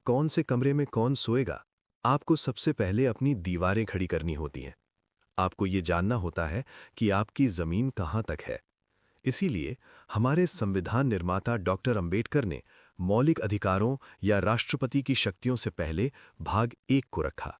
कौन से कमरे में कौन सोएगा, आपको सबसे पहले अपनी दीवारें खड़ी करनी होती हैं। आपको ये जानना होता है कि आपकी ज़मीन कहाँ तक है। इसीलिए हमारे संविधान निर्माता डॉक्टर अंबेडकर ने मौलिक अधिकारों या राष्ट्रपति की शक्तियों से पहले भाग 1 को रखा।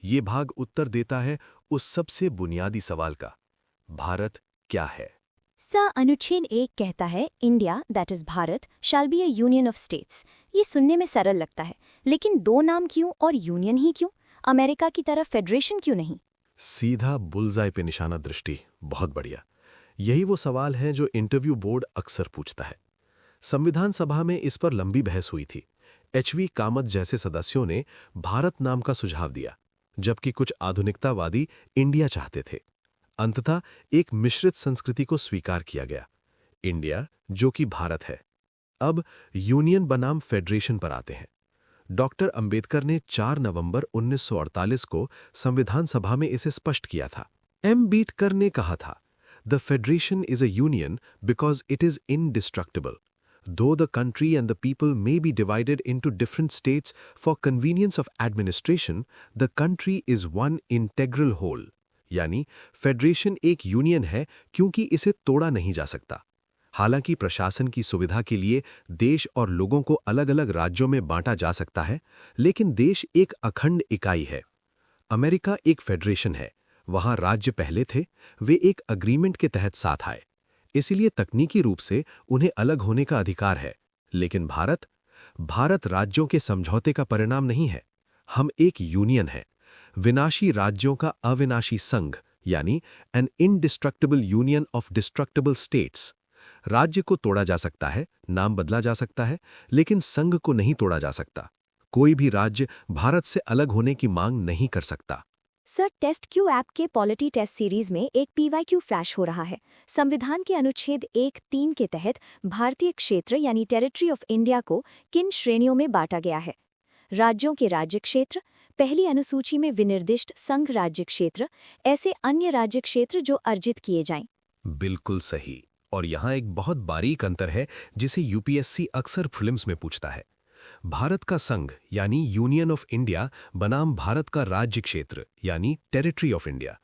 ये भाग उत्तर देता है उस सबसे बुनियादी सवाल का, भारत क्या है। अनुच्छेद 1 कहता है India that is Bharat shall be A union of states. ये सुनने में सरल लगता है, लेकिन दो नाम क्यों और यूनियन ही क्यों? अमेरिका की तरह फेडरेशन क्यों नहीं? सीधा बुलजाई पे निशाना दृष्टि, बहुत बढ़िया। यही वो सवाल है जो इंटरव्यू बोर्ड अक्सर पूछता है। संविधान सभा में इस पर लंबी बहस हुई थी। एचवी कामत जैसे सदस्यों ने भारत नाम का सुझाव दिया, जबकि कुछ आधुनिकतावादी इंडिया चाहते थे। अंततः एक मिश्रित संस्कृति को स्वीकार किया गया, इंडिया जो कि भारत है। अब यूनियन बनाम फेडरेशन पर आते हैं। डॉक्टर अंबेडकर ने 4 नवंबर 1948 को संविधान सभा में इसे स्पष्ट किया था। एम्बेडकर ने कहा था, the federation is a union because it is indestructible. Though the country and the people may be divided into different states for convenience of administration, the country is one integral whole. यानी federation एक union है क्योंकि इसे तोड़ा नहीं जा सकता। हालांकि प्रशासन की सुविधा के लिए देश और लोगों को अलग-अलग राज्यों में बांटा जा सकता है, लेकिन देश एक अखंड इकाई है। अमेरिका एक फेडरेशन है, वहां राज्य पहले थे, वे एक अग्रीमेंट के तहत साथ आए, इसीलिए तकनीकी रूप से उन्हें अलग होने का अधिकार है। लेकिन भारत राज्यों के समझौते का परिणाम नहीं है। हम एक यूनियन है, विनाशी राज्यों का अविनाशी संघ, यानी an indestructible union of destructible states. राज्य को तोड़ा जा सकता है, नाम बदला जा सकता है, लेकिन संघ को नहीं तोड़ा जा सकता। कोई भी राज्य भारत से अलग होने की मांग नहीं कर सकता। सर, टेस्ट क्यू ऐप के पॉलिटी टेस्ट सीरीज में एक पीवाईक्यू फ्लैश हो रहा है। संविधान के अनुच्छेद 1(3) के तहत भारतीय क्षेत्र यानी टेरिटरी ऑफ इंडिया को किन श्रेणियों में बांटा गया है? राज्यों के राज्य क्षेत्र, पहली अनुसूची में विनिर्दिष्ट संघ राज्य क्षेत्र, ऐसे अन्य राज्य क्षेत्र जो अर्जित किए जाएं। बिल्कुल सही। और यहाँ एक बहुत बारीक अंतर है जिसे यूपीएससी अक्सर प्रीलिम्स में पूछता है। भारत का संघ यानी यूनियन ऑफ इंडिया बनाम भारत का राज्य क्षेत्र यानी टेरिटरी ऑफ इंडिया।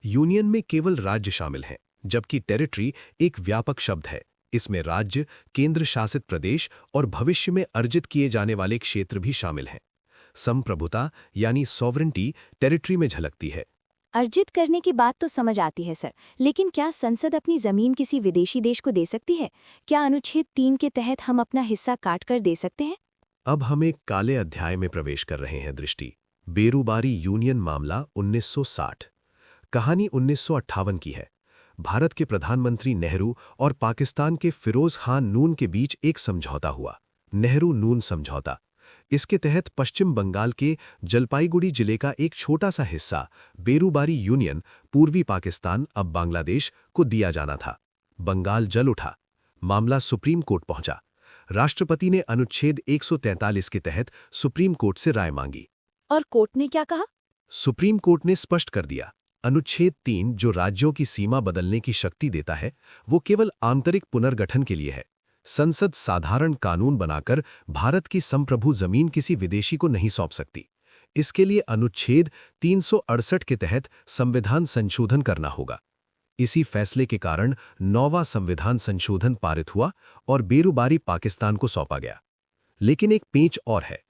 यूनियन में केवल राज्य शामिल हैं, जबकि टेरिटरी एक व्यापक शब्द है। इसमें राज्य, केंद्र शासित प्रदेश और भविष्य में अर्जित किए जाने वाले क्षेत्र भी शामिल हैं। संप्रभुता यानी सॉवरेंटी टेरिटरी में झलकती है। अर्जित करने की बात तो समझ आती है सर, लेकिन क्या संसद अपनी जमीन किसी विदेशी देश को दे सकती है? क्या अनुच्छेद 3 के तहत हम अपना हिस्सा काट कर दे सकते हैं? अब हम एक काले अध्याय में प्रवेश कर रहे हैं दृष्टि। बेरूबारी यूनियन मामला 1960। कहानी 1958 की है। भारत के प्रधानमंत्री नेहरू और पाकिस्तान के फिरोज खान नून के बीच एक समझौता हुआ, नेहरू नून समझौता। इसके तहत पश्चिम बंगाल के जलपाईगुड़ी जिले का एक छोटा सा हिस्सा बेरूबारी यूनियन, पूर्वी पाकिस्तान अब बांग्लादेश, को दिया जाना था। बंगाल जल उठा, मामला सुप्रीम कोर्ट पहुंचा। राष्ट्रपति ने अनुच्छेद 143 के तहत सुप्रीम कोर्ट से राय मांगी। और कोर्ट ने क्या कहा? सुप्रीम कोर्ट ने स्पष्ट कर दिया, अनुच्छेद 3 जो राज्यों की सीमा बदलने की शक्ति देता है, वो केवल आंतरिक पुनर्गठन के लिए है। संसद साधारण कानून बनाकर भारत की संप्रभु जमीन किसी विदेशी को नहीं सौंप सकती। इसके लिए अनुच्छेद 368 के तहत संविधान संशोधन करना होगा। इसी फैसले के कारण 9वां संविधान संशोधन पारित हुआ और बेरूबारी पाकिस्तान को सौंपा गया। लेकिन एक पेंच और है।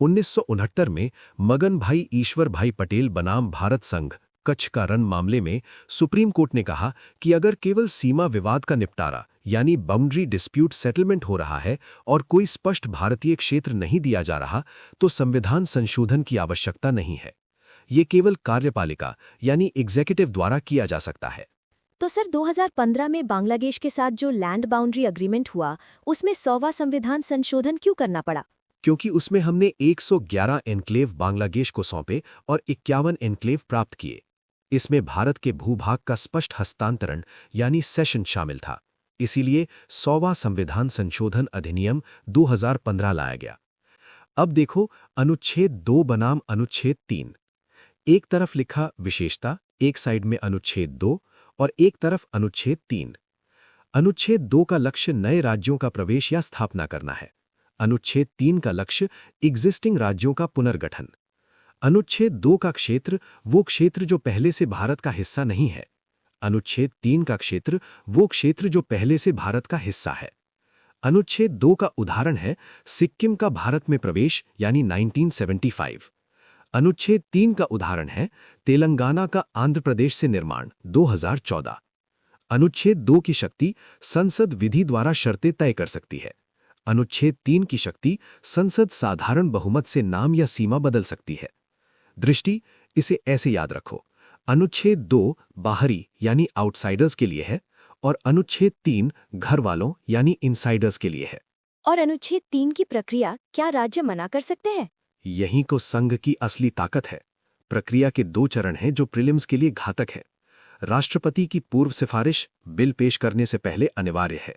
1969 में मगन भाई ईश्वर भाई पटेल बनाम भारत संघ कच्छ का रण मामले में सुप्रीम कोर्ट ने कहा कि अगर केवल सीमा विवाद का निपटारा यानी बाउंड्री डिस्प्यूट सेटलमेंट हो रहा है और कोई स्पष्ट भारतीय क्षेत्र नहीं दिया जा रहा, तो संविधान संशोधन की आवश्यकता नहीं है। ये केवल कार्यपालिका यानी एग्जीक्यूटिव द्वारा किया जा सकता है। तो सर, 2015 में बांग्लादेश के साथ जो लैंड बाउंड्री अग्रीमेंट हुआ, उसमें 100वां संविधान संशोधन क्यों करना पड़ा? क्योंकि उसमें हमने 111 एन्क्लेव बांग्लादेश को सौंपे और 51 एन्क्लेव प्राप्त किए। इसमें भारत के भूभाग का स्पष्ट हस्तांतरण यानी सेशन शामिल था। इसीलिए 100वां संविधान संशोधन अधिनियम 2015 लाया गया। अब देखो अनुच्छेद 2 बनाम अनुच्छेद 3। एक तरफ लिखा विशेषता, एक साइड में अनुच्छेद 2 और एक तरफ अनुच्छेद 3। अनुच्छेद 2 का लक्ष्य नए राज्यों का प्रवेश या स्थापना करना है। अनुच्छेद 3 का लक्ष्य एग्जिस्टिंग राज्यों का पुनर्गठन। अनुच्छेद 2 का क्षेत्र वो क्षेत्र जो पहले से भारत का हिस्सा नहीं है। अनुच्छेद 3 का क्षेत्र वो क्षेत्र जो पहले से भारत का हिस्सा है। अनुच्छेद 2 का उदाहरण है सिक्किम का भारत में प्रवेश यानी 1975। अनुच्छेद 3 का उदाहरण है तेलंगाना का आंध्र प्रदेश से निर्माण 2014। अनुच्छेद 2 की शक्ति संसद विधि द्वारा शर्तें तय कर सकती है। अनुच्छेद 3 की शक्ति संसद साधारण बहुमत से नाम या सीमा बदल सकती है। दृष्टि, इसे ऐसे याद रखो, अनुच्छेद 2 बाहरी यानी आउटसाइडर्स के लिए है और अनुच्छेद 3 घर वालों यानी इनसाइडर्स के लिए है। और अनुच्छेद 3 की प्रक्रिया क्या राज्य मना कर सकते हैं? यहीं को संघ की असली ताकत है। प्रक्रिया के 2 चरण हैं जो प्रीलिम्स के लिए घातक है। राष्ट्रपति की पूर्व सिफारिश बिल पेश करने से पहले अनिवार्य है।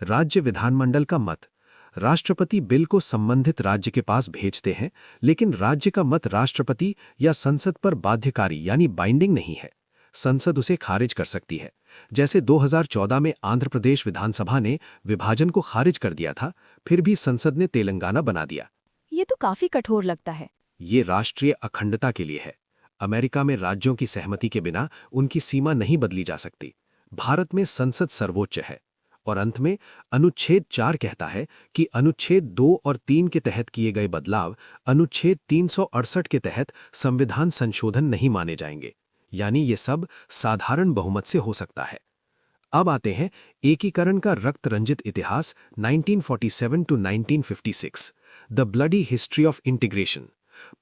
राज्य विधानमंडल का मत, राष्ट्रपति बिल को संबंधित राज्य के पास भेजते हैं, लेकिन राज्य का मत राष्ट्रपति या संसद पर बाध्यकारी यानी बाइंडिंग नहीं है। संसद उसे खारिज कर सकती है। जैसे 2014 में आंध्र प्रदेश विधानसभा ने विभाजन को खारिज कर दिया था, फिर भी संसद ने तेलंगाना बना दिया। ये तो काफी कठोर लगता है। ये राष्ट्रीय अखंडता के लिए है। अमेरिका में राज्यों की सहमति के बिना उनकी सीमा नहीं बदली जा सकती। भारत में संसद सर्वोच्च है। और अंत में अनुच्छेद 4 कहता है कि अनुच्छेद 2 और 3 के तहत किए गए बदलाव अनुच्छेद 368 के तहत संविधान संशोधन नहीं माने जाएंगे। यानी ये सब साधारण बहुमत से हो सकता है। अब आते हैं एकीकरण का रक्त रंजित इतिहास 1947 to 1956, the bloody history of integration.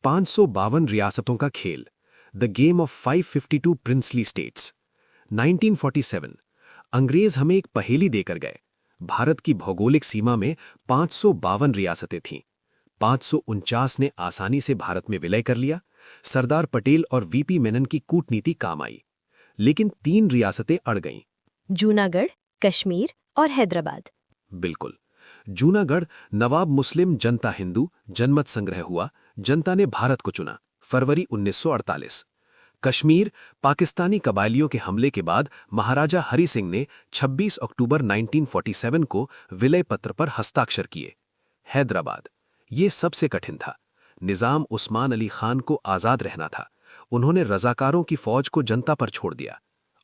552 रियासतों का खेल, the game of 552 princely states. 1947, अंग्रेज हमें एक पहेली देकर गए। भारत की भौगोलिक सीमा में 552 रियासतें थीं। 549 ने आसानी से भारत में विलय कर लिया। सरदार पटेल और वीपी मेनन की कूटनीति काम आई, लेकिन 3 रियासतें अड़ गईं। जूनागढ़, कश्मीर और हैदराबाद। बिल्कुल। जूनागढ़ नवाब मुस्लिम जनता हिंदू जनमत संग्रह हुआ, जनता ने भारत को चुना, फरवरी 1948। कश्मीर पाकिस्तानी कबायलियों के हमले के बाद महाराजा हरि सिंह ने 26 अक्टूबर 1947 को विलय पत्र पर हस्ताक्षर किए। हैदराबाद, ये सबसे कठिन था। निजाम उस्मान अली खान को आज़ाद रहना था। उन्होंने रजाकारों की फौज को जनता पर छोड़ दिया।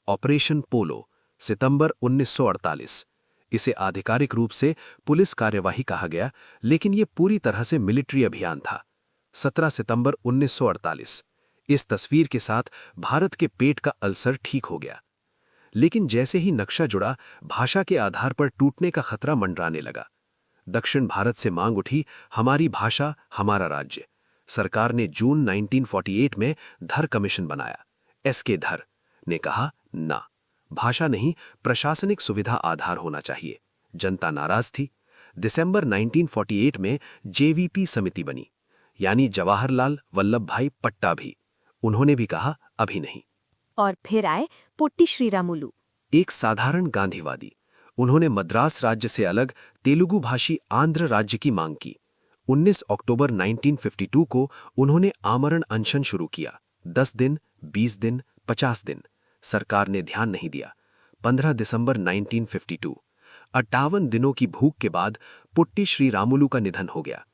ऑपरेशन पोलो, सितंबर 1948। इसे आधिकारिक रूप से पुलिस कार्यवाही कहा गया, लेकिन ये पूरी तरह से मिलिट्री अभियान था। 17 सितंबर 1948। इस तस्वीर के साथ भारत के पेट का अल्सर ठीक हो गया। लेकिन जैसे ही नक्शा जुड़ा, भाषा के आधार पर टूटने का खतरा मंडराने लगा। दक्षिण भारत से मांग उठी, हमारी भाषा हमारा राज्य। सरकार ने जून 1948 में धर कमीशन बनाया। एसके धर ने कहा, ना, भाषा नहीं, प्रशासनिक सुविधा आधार होना चाहिए। जनता नाराज थी। दिसंबर 1948 में जेवीपी समिति बनी, यानी जवाहरलाल वल्लभ भाई पट्टाभी। उन्होंने भी कहा, अभी नहीं। और फिर आए पोट्टी श्रीरामुलु, एक साधारण गांधीवादी। उन्होंने मद्रास राज्य से अलग तेलुगु भाषी आंध्र राज्य की मांग की। 19 अक्टूबर 1952 को उन्होंने आमरण अनशन शुरू किया। 10 दिन, 20 दिन, 50 दिन। सरकार ने ध्यान नहीं दिया। 15 दिसंबर 1952, 58 दिनों की भूख के बाद पोट्टी श्रीरामुलु का निधन हो गया।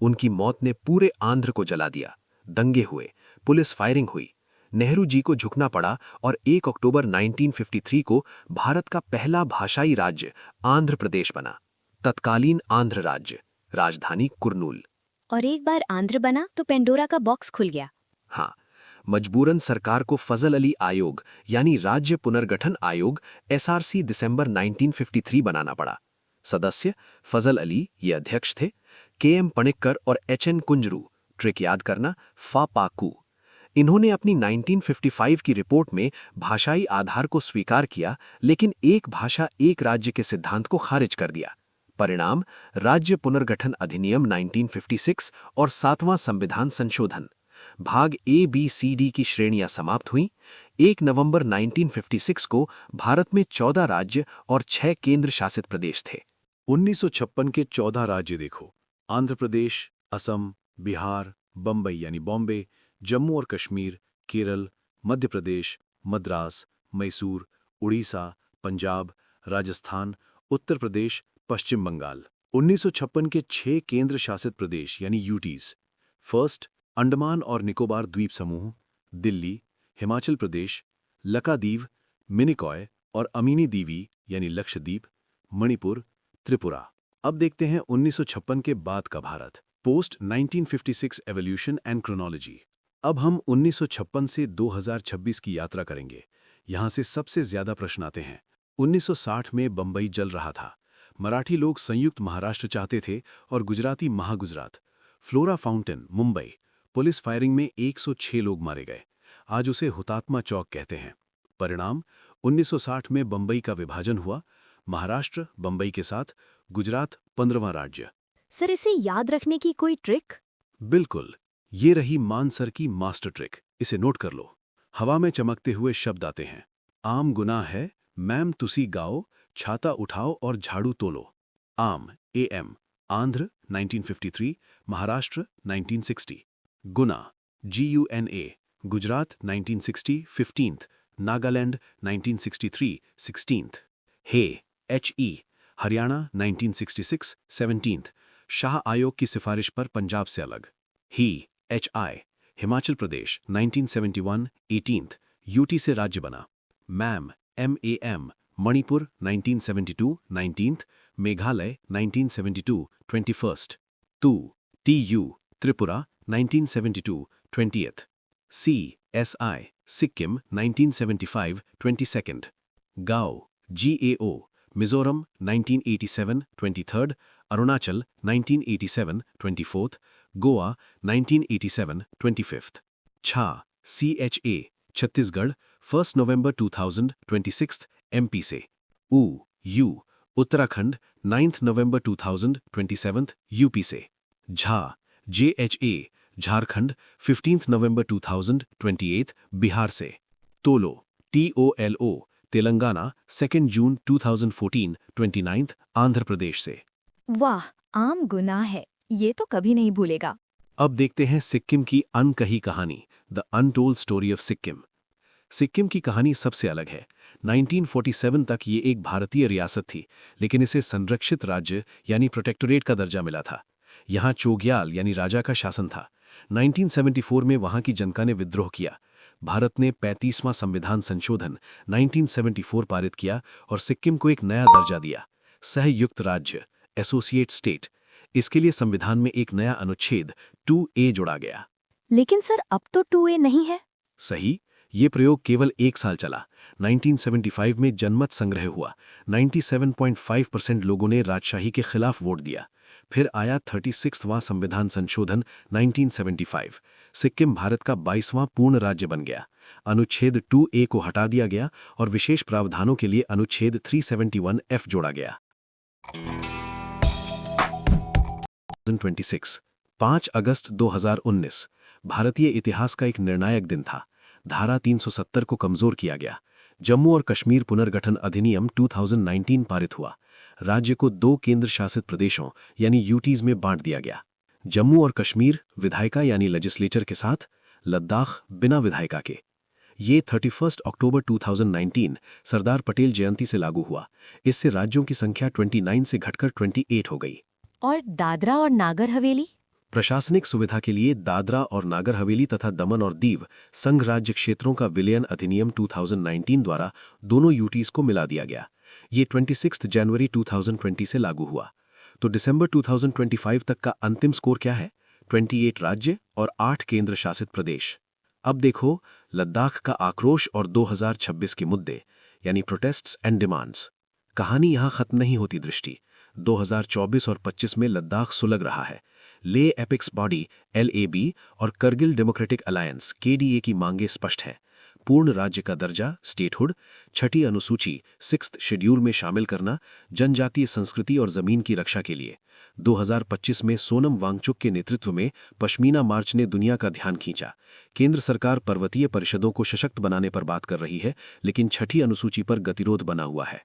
उनकी मौत ने पूरे आंध्र को जला दिया। दंगे हुए, पुलिस फायरिंग हुई। नेहरू जी को झुकना पड़ा और 1 अक्टूबर 1953 को भारत का पहला भाषाई राज्य आंध्र प्रदेश बना। तत्कालीन आंध्र राज्य, राजधानी कुर्नूल। और एक बार आंध्र बना तो पेंडोरा का बॉक्स खुल गया। हाँ, मजबूरन सरकार को फजल अली आयोग यानी राज्य पुनर्गठन आयोग एसआरसी दिसंबर 1953 बनाना पड़ा। सदस्य फजल अली, ये अध्यक्ष थे। केएम पणिक्कर और एचएन कुंजरू, ट्रिक याद करना, फापाकू। इन्होंने अपनी 1955 की रिपोर्ट में भाषाई आधार को स्वीकार किया, लेकिन एक भाषा एक राज्य के सिद्धांत को खारिज कर दिया। परिणाम, राज्य पुनर्गठन अधिनियम 1956 और 7वां संविधान संशोधन। भाग ABCD की श्रेणियां समाप्त हुईं। 1 नवंबर 1956 को भारत में 14 राज्य और 6 केंद्र शासित प्रदेश थे। 1956 के 14 राज्य देखो: आंध्र प्रदेश, असम, बिहार, बम्बई यानी बॉम्बे, जम्मू और कश्मीर, केरल, मध्य प्रदेश, मद्रास, मैसूर, उड़ीसा, पंजाब, राजस्थान, उत्तर प्रदेश, पश्चिम बंगाल। 1956 के 6 केंद्र शासित प्रदेश यानी यूटीज। फर्स्ट, अंडमान और निकोबार द्वीप समूह, दिल्ली, हिमाचल प्रदेश, लक्षद्वीप, मिनिकॉय और अमीनी दीवी यानी लक्षद्वीप, मणिपुर, त्रिपुरा। अब देखते हैं 1956 के बाद का Bharat, post 1956 evolution and chronology. अब हम 1956 से 2026 की यात्रा करेंगे। यहाँ से सबसे ज्यादा प्रश्न आते हैं। 1960 में बंबई जल रहा था। मराठी लोग संयुक्त महाराष्ट्र चाहते थे और Gujarati Mahagujarat. Flora fountain, Mumbai, police firing में 106 लोग मारे गए। आज उसे हुतात्मा चौक कहते हैं। परिणाम, 1960 में बंबई का विभाजन हुआ। महाराष्ट्र बंबई के साथ, गुजरात 15वां राज्य। सर, इसे याद रखने की कोई ट्रिक? बिल्कुल, ये रही मानसर की मास्टर ट्रिक। इसे नोट कर लो। हवा में चमकते हुए शब्द आते हैं। आम गुनाह है, मैम तुसी गाओ, छाता उठाओ और झाड़ू तोलो। आम, AM, Andhra 1953, Maharashtra 1960। Guna, GUNA, Gujarat 1960 15th, Nagaland 1963 16th। Hey, HE, Haryana 1966 17th, Shah आयोग की सिफारिश पर पंजाब से अलग। ही, HI, Himachal Pradesh 1971 18th, UT से राज्य बना। Ma'am, MAM, Manipur 1972 19th, Meghalaya 1972 21st। TU, Tripura 1972 20th। CSI, Sikkim 1975 22nd। गाओ, GAO, Mizoram 1987 23rd, Arunachal 1987 24th, Goa 1987 25th। छा, CHA, छत्तीसगढ़ 1 नवंबर 2000 26th, MP से। U, उत्तराखंड 9 नवंबर 2000 27th, UP से। झा, JHA, झारखंड 15 नवंबर 2000 28th, बिहार से। तोलो, TOLO, तेलंगाना 2 जून 2014 29th, आंध्र प्रदेश से। वाह, आम गुनाह है, ये तो कभी नहीं भूलेगा। अब देखते हैं सिक्किम की अनकही कहानी, the untold story of Sikkim. Sikkim की कहानी सबसे अलग है। 1947 तक ये एक भारतीय रियासत थी, लेकिन इसे संरक्षित राज्य यानी प्रोटेक्टोरेट का दर्जा मिला था। यहाँ चोग्याल यानी राजा का शासन था। 1974 में वहाँ की जनता ने विद्रोह किया। भारत ने 35वां संविधान संशोधन 1974 पारित किया और सिक्किम को एक नया दर्जा दिया, सहयुक्त राज्य, एसोसिएट स्टेट। इसके लिए संविधान में एक नया अनुच्छेद 2A जोड़ा गया। लेकिन सर, अब तो 2A नहीं है। सही, ये प्रयोग केवल 1 साल चला। 1975 में जनमत संग्रह हुआ। 97.5% लोगों ने राजशाही के खिलाफ वोट दिया। फिर आया 36वां संविधान संशोधन 1975। सिक्किम भारत का 22वां पूर्ण राज्य बन गया। अनुच्छेद 2A को हटा दिया गया और विशेष प्रावधानों के लिए अनुच्छेद 371F जोड़ा गया। 26, 5 अगस्त 2019, भारतीय इतिहास का एक निर्णायक दिन था। धारा 370 को कमजोर किया गया। जम्मू और कश्मीर पुनर्गठन अधिनियम 2019 पारित हुआ। राज्य को 2 केंद्र शासित प्रदेशों यानी यूटीज में बांट दिया गया। जम्मू और कश्मीर विधायिका यानी लेजिस्लेचर के साथ, लद्दाख बिना विधायिका के। ये 31 अक्टूबर 2019 सरदार पटेल जयंती से लागू हुआ। इससे राज्यों की संख्या 29 से घटकर 28 हो गई। और दादरा और नागर हवेली? प्रशासनिक सुविधा के लिए दादरा और नागर हवेली तथा दमन और दीव संघ राज्य क्षेत्रों का विलयन अधिनियम 2019 द्वारा दोनों यूटीज को मिला दिया गया। ये 26 जनवरी 2020 से लागू हुआ। तो दिसंबर 2025 तक का अंतिम स्कोर क्या है? 28 राज्य और 8 केंद्र शासित प्रदेश। अब देखो लद्दाख का आक्रोश और 2026 के मुद्दे यानी प्रोटेस्ट्स एंड डिमांड्स। कहानी यहाँ खत्म नहीं होती दृष्टि। 2024 और 25 में लद्दाख सुलग रहा है। ले एपिक्स बॉडी LAB और करगिल डेमोक्रेटिक अलायंस KDA की मांगे स्पष्ट हैं। पूर्ण राज्य का दर्जा, स्टेटहुड, 6ठी अनुसूची 6th शेड्यूल में शामिल करना, जनजातीय संस्कृति और जमीन की रक्षा के लिए। 2025 में सोनम वांगचुक के नेतृत्व में पश्मीना मार्च ने दुनिया का ध्यान खींचा। केंद्र सरकार पर्वतीय परिषदों को सशक्त बनाने पर बात कर रही है, लेकिन 6ठी अनुसूची पर गतिरोध बना हुआ है।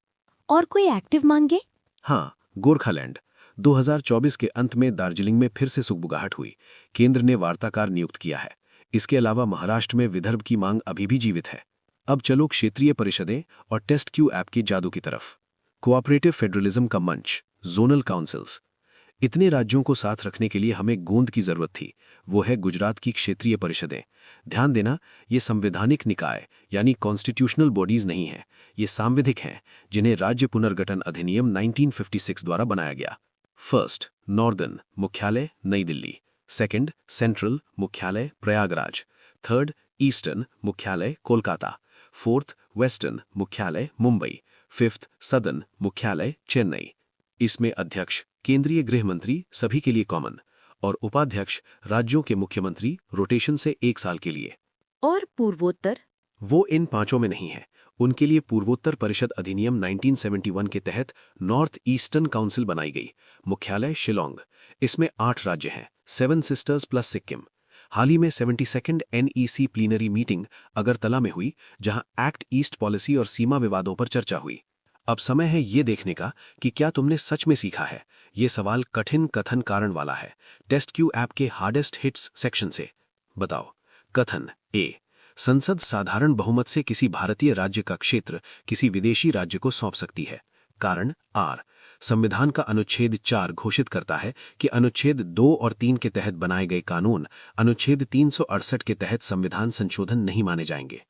और कोई एक्टिव मांगे? हाँ, गोरखालैंड। 2024 के अंत में दार्जिलिंग में फिर से सुगबुगाहट हुई। केंद्र ने वार्ताकार नियुक्त किया है। इसके अलावा महाराष्ट्र में विदर्भ की मांग अभी भी जीवित है। अब चलो क्षेत्रीय परिषदें और टेस्ट क्यू ऐप के जादू की तरफ। कोऑपरेटिव फेडरलिज्म का मंच, जोनल काउंसिल्स। इतने राज्यों को साथ रखने के लिए हमें गोंद की जरूरत थी, वो है गुजरात की क्षेत्रीय परिषदें। ध्यान देना, ये संवैधानिक निकाय यानी कॉन्स्टिट्यूशनल बॉडीज नहीं हैं, ये सांविधिक हैं जिन्हें राज्य पुनर्गठन अधिनियम 1956 द्वारा बनाया गया। फर्स्ट, नॉर्दर्न मुख्यालय नई दिल्ली। सेकंड, सेंट्रल मुख्यालय प्रयागराज। थर्ड, ईस्टर्न मुख्यालय कोलकाता। फोर्थ, वेस्टर्न मुख्यालय मुंबई। फिफ्थ, सदर्न मुख्यालय चेन्नई। इसमें अध्यक्ष केंद्रीय गृह मंत्री सभी के लिए कॉमन और उपाध्यक्ष राज्यों के मुख्यमंत्री रोटेशन से 1 साल के लिए। और पूर्वोत्तर? वो इन 5 में नहीं है। उनके लिए पूर्वोत्तर परिषद अधिनियम 1971 के तहत नॉर्थ ईस्टर्न काउंसिल बनाई गई। मुख्यालय शिलोंग। इसमें 8 राज्य हैं, 7 सिस्टर्स प्लस सिक्किम। हाल ही में 72nd NEC plenary meeting Agartala में हुई, जहां एक्ट ईस्ट पॉलिसी और सीमा विवादों पर चर्चा हुई। अब समय है ये देखने का कि क्या तुमने सच में सीखा है। ये सवाल कठिन कथन कारण वाला है। टेस्ट क्यू ऐप के हार्डेस्ट हिट्स सेक्शन से। बताओ। कथन ए, संसद साधारण बहुमत से किसी भारतीय राज्य का क्षेत्र किसी विदेशी राज्य को सौंप सकती है। कारण आर, संविधान का अनुच्छेद 4 घोषित करता है कि अनुच्छेद 2 और 3 के तहत बनाए गए कानून अनुच्छेद 368 के तहत संविधान संशोधन नहीं माने जाएंगे।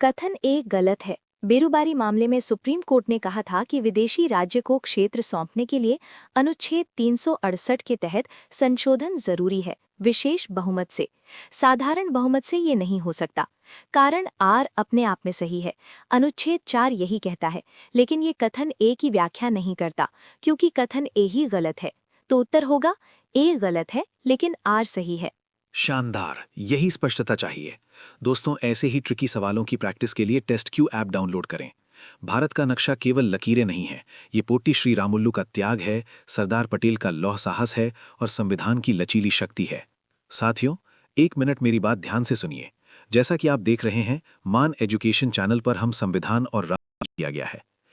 कथन ए गलत है। बेरुबारी मामले में सुप्रीम कोर्ट ने कहा था कि विदेशी राज्य को क्षेत्र सौंपने के लिए अनुच्छेद 368 के तहत संशोधन जरूरी है, विशेष बहुमत से। साधारण बहुमत से ये नहीं हो सकता। कारण आर अपने आप में सही है, अनुच्छेद 4 यही कहता है, लेकिन ये कथन ए की व्याख्या नहीं करता, क्योंकि कथन ए ही गलत है। तो उत्तर होगा ए गलत है लेकिन आर सही है। शानदार, यही स्पष्टता चाहिए। दोस्तों, ऐसे ही ट्रिकी सवालों की प्रैक्टिस के लिए टेस्ट क्यू ऐप डाउनलोड करें। भारत का नक्शा केवल लकीरें नहीं है, ये पोट्टी श्री रामुल्लू का त्याग है, सरदार पटेल का लौह साहस है और संविधान की लचीली शक्ति है। साथियों, 1 मिनट मेरी बात ध्यान से सुनिए। जैसा कि आप देख रहे हैं, मान एजुकेशन चैनल पर हम संविधान और राज्य किया गया है।